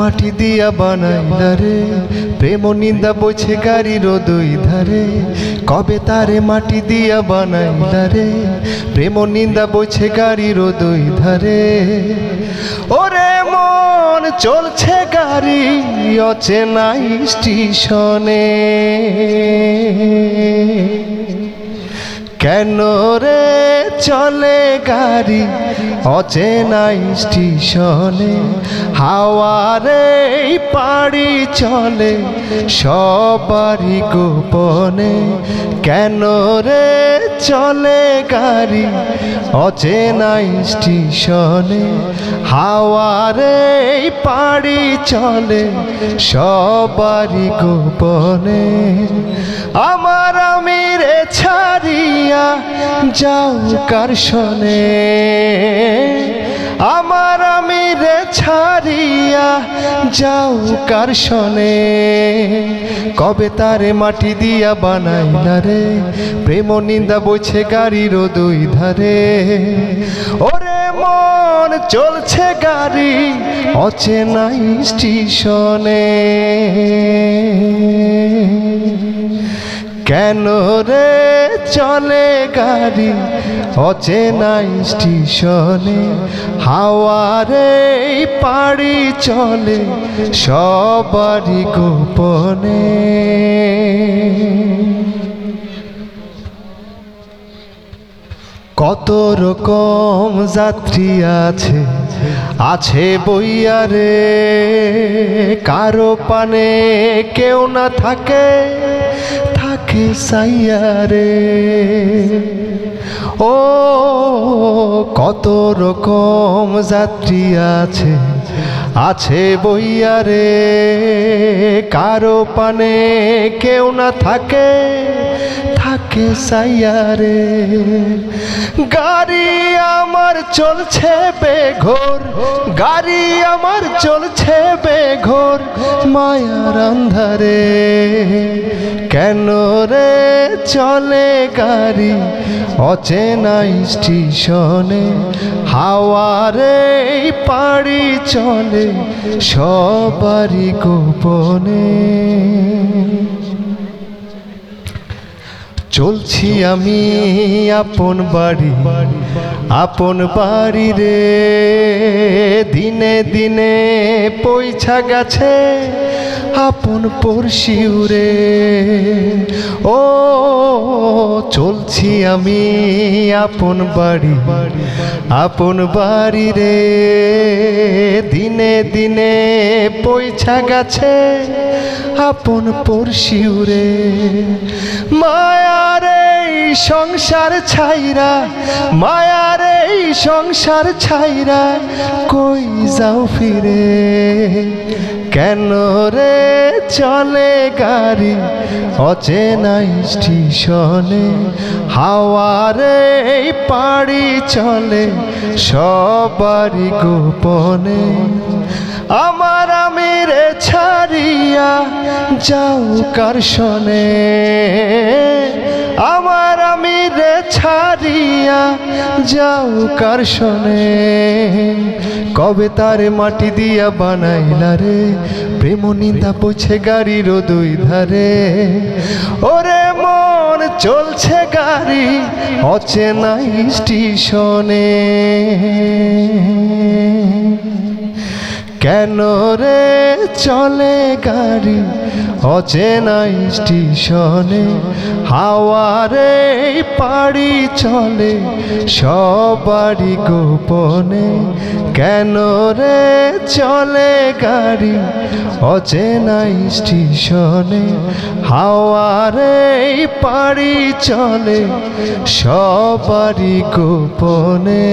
মাটি দিয়া বানাইলা রে, প্রেম নিন্দা বইছে গাড়ির দুই ধারে। কবে তারে মাটি দিয়া বানাইলা রে, প্রেম নিন্দা বইছে গাড়ির দুই ধারে। ওরে মন চলছে গাড়ি অচেনা স্টেশনে, কেন রে চলে গাড়ি অচেনা স্টেশনে। হাওয়ারে পাড়ি চলে সবারই গোপনে, কেন রে চলে গাড়ি অচেনা স্টেশনে। হাওয়ারে পাড়ি চলে সবারই গোপনে। আমার আমিরে ছাড়িয়া যাও কার শনে, আমার আমিরে ছাড়িয়া যাও কার শনে। কবে তারে মাটি দিয়া বানাইলা রে, প্রেম নিন্দা বইছে গাড়ির দুই ধারে। ওরে মন চলছে গাড়ি অচেনা স্টেশনে, কেন রে চলে গাড়ি অচেনা স্টেশনে। হাওয়ারে পাড়ি চলে সবারই গোপনে। কত রকম যাত্রী আছে, আছে বইয়া রে, কারো পানে কেউ না থাকে, থাকে সাইয়া রে। ও কত রকম যাত্রী আছে, আছে বইয়া রে, কারো পানে কেউ না থাকে, থাকে সাইয়া রে। গাড়ি আমার চলছে বেঘোর, গাড়ি আমার চলছে বেঘোর মায়ার আন্ধারে। কেন রে চলে গাড়ি অচেনা স্টেশনে। হাওয়ারে পাড়ি চলে সবারই গোপনে। চলছি আমি আপন বাড়ি, আপন বাড়ি রে, দিনে দিনে পয়সা গেছে আপন পড়শিউরে। ও চলছি আমি আপন বাড়ি, আপন বাড়ি রে, দিনে দিনে পয়সা গেছে আপন পড়শিউরে। মায়ার এই সংসার ছাইরা, মায়ার এই সংসার ছাইরা কই যাও ফিরে। কেন রে চলে গাড়ি অচেনা স্টেশনে। হাওয়ারে পাড়ি চলে সবারই গোপনে। আমার আমিরে ছাড়িয়া যাও কার শনে, আমার আমিরে ছাড়িয়া যাও কার শনে। কবে তারে মাটি দিয়া বানাইলা রে, প্রেম নিন্দা বইছে গাড়ির দুই ধারে। ওরে মন চলছে গাড়ি অচেনা স্টেশনে, কেন রে চলে গাড়ি অচেনা স্টেশনে। হাওয়ারে পাড়ি চলে সবারই গোপনে। কেন রে চলে গাড়ি অচেনা স্টেশনে। হাওয়ারে পাড়ি চলে সবারই গোপনে।